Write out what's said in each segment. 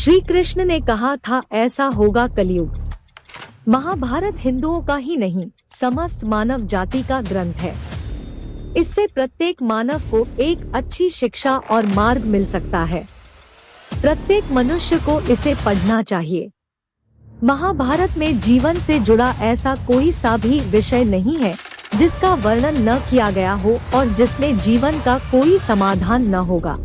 श्री कृष्ण ने कहा था ऐसा होगा कलयुग। महाभारत हिंदुओं का ही नहीं, समस्त मानव जाति का ग्रंथ है। इससे प्रत्येक मानव को एक अच्छी शिक्षा और मार्ग मिल सकता है। प्रत्येक मनुष्य को इसे पढ़ना चाहिए। महाभारत में जीवन से जुड़ा ऐसा कोई सा भी विषय नहीं है जिसका वर्णन न किया गया हो और जिसमें जीवन का कोई समाधान न होगा।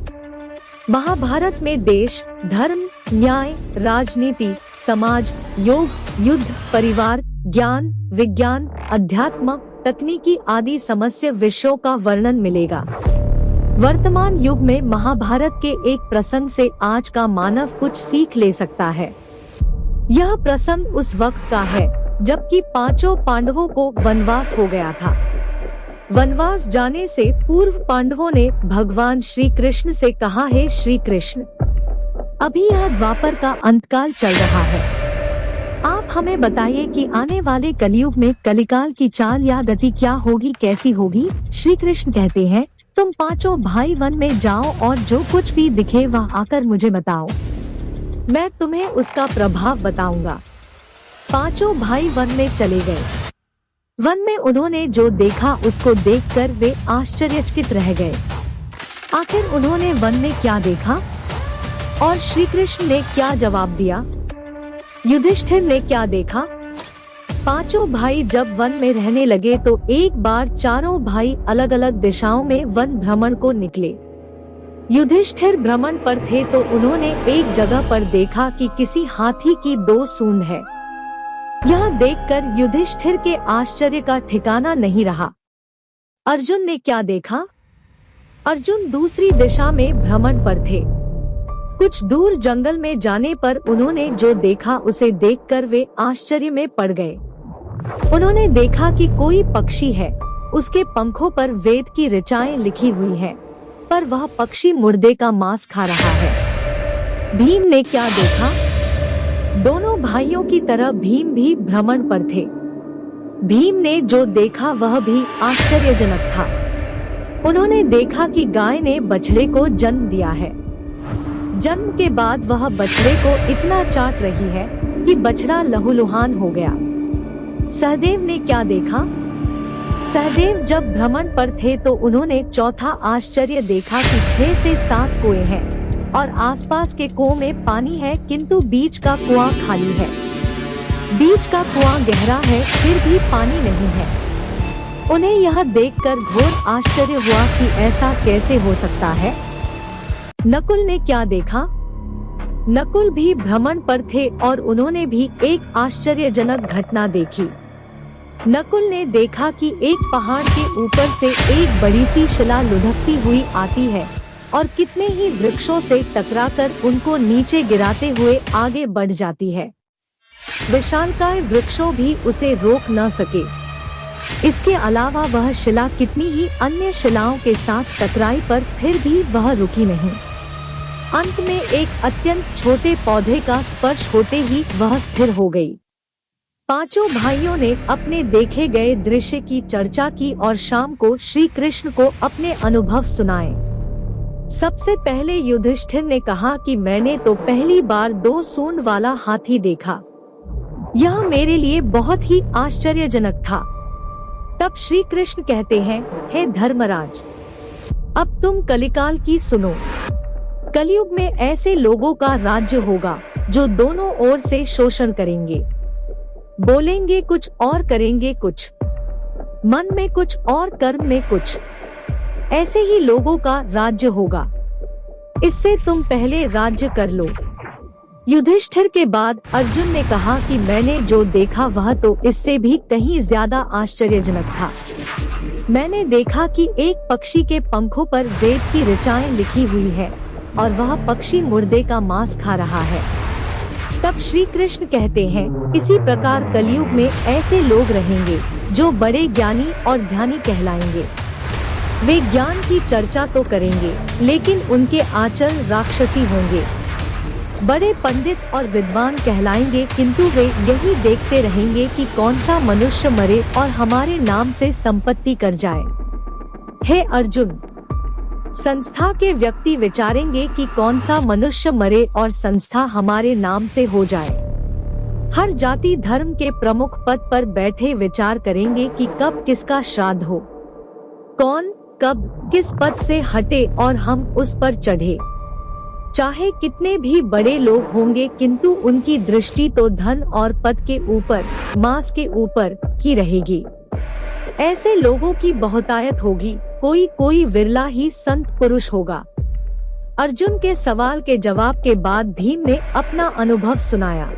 महाभारत में देश, धर्म, न्याय, राजनीति, समाज, योग, युद्ध, परिवार, ज्ञान, विज्ञान, अध्यात्म, तकनीकी आदि समस्त विषयों का वर्णन मिलेगा। वर्तमान युग में महाभारत के एक प्रसंग से आज का मानव कुछ सीख ले सकता है। यह प्रसंग उस वक्त का है जबकि पांचों पांडवों को वनवास हो गया था। वनवास जाने से पूर्व पांडवों ने भगवान श्री कृष्ण से कहा, हे श्री कृष्ण, अभी यह द्वापर का अंतकाल चल रहा है। आप हमें बताइए कि आने वाले कलयुग में कलिकाल की चाल या गति क्या होगी, कैसी होगी। श्री कृष्ण कहते हैं, तुम पांचों भाई वन में जाओ और जो कुछ भी दिखे वह आकर मुझे बताओ, मैं तुम्हें उसका प्रभाव बताऊंगा। पांचों भाई वन में चले गए। वन में उन्होंने जो देखा उसको देखकर वे आश्चर्यचकित रह गए। आखिर उन्होंने वन में क्या देखा और श्री कृष्ण ने क्या जवाब दिया? युधिष्ठिर ने क्या देखा? पांचों भाई जब वन में रहने लगे तो एक बार चारों भाई अलग अलग दिशाओं में वन भ्रमण को निकले। युधिष्ठिर भ्रमण पर थे तो उन्होंने एक जगह पर देखा कि किसी हाथी की 2 सूंड है। यह देखकर युधिष्ठिर के आश्चर्य का ठिकाना नहीं रहा। अर्जुन ने क्या देखा? अर्जुन दूसरी दिशा में भ्रमण पर थे। कुछ दूर जंगल में जाने पर उन्होंने जो देखा उसे देखकर वे आश्चर्य में पड़ गए। उन्होंने देखा कि कोई पक्षी है, उसके पंखों पर वेद की ऋचाएं लिखी हुई हैं, पर वह पक्षी मुर्दे का मांस खा रहा है। भीम ने क्या देखा? दोनों भाइयों की तरह भीम भी भ्रमण पर थे। भीम ने जो देखा वह भी आश्चर्यजनक था। उन्होंने देखा कि गाय ने बछड़े को जन्म दिया है। जन्म के बाद वह बछड़े को इतना चाट रही है कि बछड़ा लहूलुहान हो गया। सहदेव ने क्या देखा? सहदेव जब भ्रमण पर थे तो उन्होंने चौथा आश्चर्य देखा कि 6 से 7 कुएं हैं और आसपास के कुओं में पानी है किंतु बीच का कुआं खाली है। बीच का कुआं गहरा है फिर भी पानी नहीं है। उन्हें यह देखकर घोर आश्चर्य हुआ कि ऐसा कैसे हो सकता है। नकुल ने क्या देखा? नकुल भी भ्रमण पर थे और उन्होंने भी एक आश्चर्यजनक घटना देखी। नकुल ने देखा कि एक पहाड़ के ऊपर से एक बड़ी सी शिला लुढ़कती हुई आती है और कितने ही वृक्षों से टकराकर उनको नीचे गिराते हुए आगे बढ़ जाती है। विशालकाय वृक्षों भी उसे रोक न सके। इसके अलावा वह शिला कितनी ही अन्य शिलाओं के साथ टकराई पर फिर भी वह रुकी नहीं। अंत में एक अत्यंत छोटे पौधे का स्पर्श होते ही वह स्थिर हो गई। पांचों भाइयों ने अपने देखे गए दृश्य की चर्चा की और शाम को श्री कृष्ण को अपने अनुभव सुनाए। सबसे पहले युधिष्ठिर ने कहा कि मैंने तो पहली बार 2 सूंड वाला हाथी देखा। यह मेरे लिए बहुत ही आश्चर्यजनक था। तब श्री कृष्ण कहते हैं, हे धर्मराज, अब तुम कलिकाल की सुनो। कलयुग में ऐसे लोगों का राज्य होगा जो दोनों ओर से शोषण करेंगे, बोलेंगे कुछ और करेंगे कुछ, मन में कुछ और कर्म में कुछ। ऐसे ही लोगों का राज्य होगा। इससे तुम पहले राज्य कर लो। युधिष्ठिर के बाद अर्जुन ने कहा कि मैंने जो देखा वह तो इससे भी कहीं ज्यादा आश्चर्यजनक था। मैंने देखा कि एक पक्षी के पंखों पर वेद की ऋचाएं लिखी हुई है और वह पक्षी मुर्दे का मांस खा रहा है। तब श्री कृष्ण कहते हैं, इसी प्रकार कलयुग में ऐसे लोग रहेंगे जो बड़े ज्ञानी और ध्यानी कहलाएंगे। वे ज्ञान की चर्चा तो करेंगे लेकिन उनके आचरण राक्षसी होंगे। बड़े पंडित और विद्वान कहलाएंगे किंतु वे यही देखते रहेंगे कि कौन सा मनुष्य मरे और हमारे नाम से संपत्ति कर जाए। हे अर्जुन, संस्था के व्यक्ति विचारेंगे कि कौन सा मनुष्य मरे और संस्था हमारे नाम से हो जाए। हर जाति धर्म के प्रमुख पद पर बैठे विचार करेंगे कि कब किसका श्राद्ध हो, कौन कब किस पद से हटे और हम उस पर चढ़े। चाहे कितने भी बड़े लोग होंगे, किंतु उनकी दृष्टि तो धन और पद के ऊपर, मांस के ऊपर ही रहेगी। ऐसे लोगों की बहुतायत होगी, कोई कोई विरला ही संत पुरुष होगा। अर्जुन के सवाल के जवाब के बाद भीम ने अपना अनुभव सुनाया।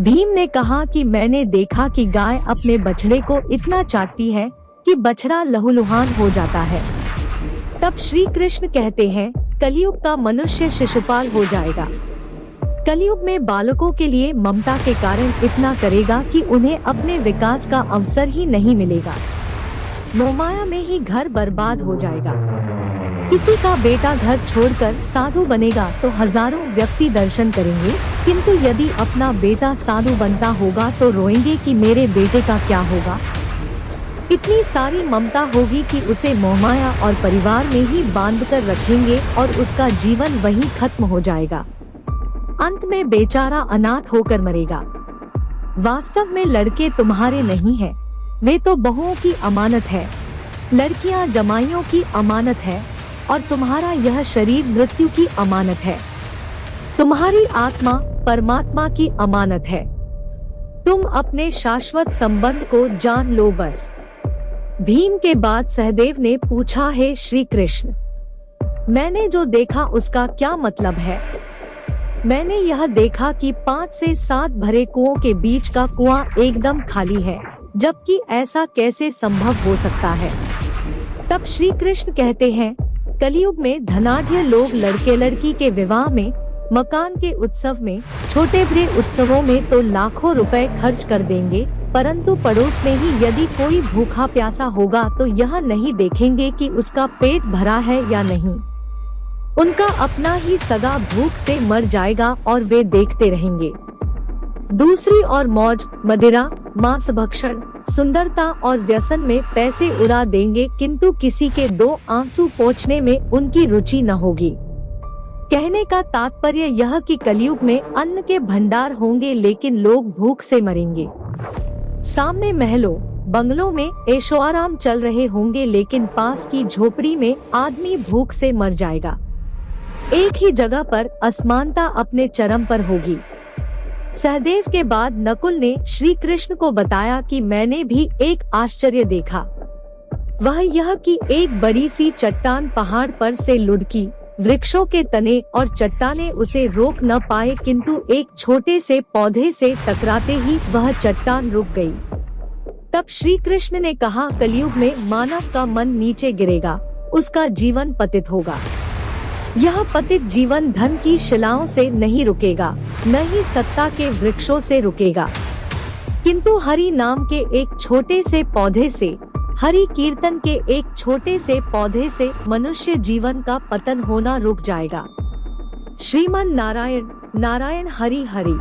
भीम ने कहा कि मैंने देखा कि गाय अपने बछड़े को इतना चाटती है कि बछड़ा लहूलुहान हो जाता है। तब श्री कृष्ण कहते हैं, कलयुग का मनुष्य शिशुपाल हो जाएगा। कलयुग में बालकों के लिए ममता के कारण इतना करेगा कि उन्हें अपने विकास का अवसर ही नहीं मिलेगा। मोहमाया में ही घर बर्बाद हो जाएगा। किसी का बेटा घर छोड़कर साधु बनेगा तो हजारों व्यक्ति दर्शन करेंगे, किंतु यदि अपना बेटा साधु बनता होगा तो रोएंगे कि मेरे बेटे का क्या होगा। इतनी सारी ममता होगी कि उसे मोहमाया और परिवार में ही बांध कर रखेंगे और उसका जीवन वहीं खत्म हो जाएगा। अंत में बेचारा अनाथ होकर मरेगा। वास्तव में लड़के तुम्हारे नहीं हैं, वे तो बहुओं की अमानत है। लड़कियां जमाइयों की अमानत है और तुम्हारा यह शरीर मृत्यु की अमानत है। तुम्हारी आत्मा परमात्मा की अमानत है। तुम अपने शाश्वत संबंध को जान लो बस। भीम के बाद सहदेव ने पूछा, हे श्री कृष्ण, मैंने जो देखा उसका क्या मतलब है? मैंने यह देखा कि 5 से 7 भरे कुओं के बीच का कुआं एकदम खाली है, जबकि ऐसा कैसे संभव हो सकता है? तब श्री कृष्ण कहते हैं, कलयुग में धनाढ्य लोग लड़के लड़की के विवाह में, मकान के उत्सव में, छोटे बड़े उत्सवों में तो लाखों रुपए खर्च कर देंगे, परंतु पड़ोस में ही यदि कोई भूखा प्यासा होगा तो यह नहीं देखेंगे कि उसका पेट भरा है या नहीं। उनका अपना ही सगा भूख से मर जाएगा और वे देखते रहेंगे। दूसरी ओर मौज, मदिरा, मांस भक्षण, सुंदरता और व्यसन में पैसे उड़ा देंगे, किंतु किसी के 2 आंसू पोंछने में उनकी रुचि न होगी। कहने का तात्पर्य यह कि कलयुग में अन्न के भंडार होंगे लेकिन लोग भूख से मरेंगे। सामने महलों बंगलों में ऐशो आराम चल रहे होंगे लेकिन पास की झोपड़ी में आदमी भूख से मर जाएगा। एक ही जगह पर असमानता अपने चरम पर होगी। सहदेव के बाद नकुल ने श्री कृष्ण को बताया कि मैंने भी एक आश्चर्य देखा। वह यह कि एक बड़ी सी चट्टान पहाड़ पर से लुढ़की, वृक्षों के तने और चट्टाने उसे रोक न पाए, किंतु एक छोटे से पौधे से टकराते ही वह चट्टान रुक गई। तब श्री कृष्ण ने कहा, कलयुग में मानव का मन नीचे गिरेगा, उसका जीवन पतित होगा। यह पतित जीवन धन की शिलाओं से नहीं रुकेगा, न ही सत्ता के वृक्षों से रुकेगा, किंतु हरि नाम के एक छोटे से पौधे से, हरि कीर्तन के एक छोटे से पौधे से मनुष्य जीवन का पतन होना रुक जाएगा। श्रीमन नारायण नारायण हरि हरि।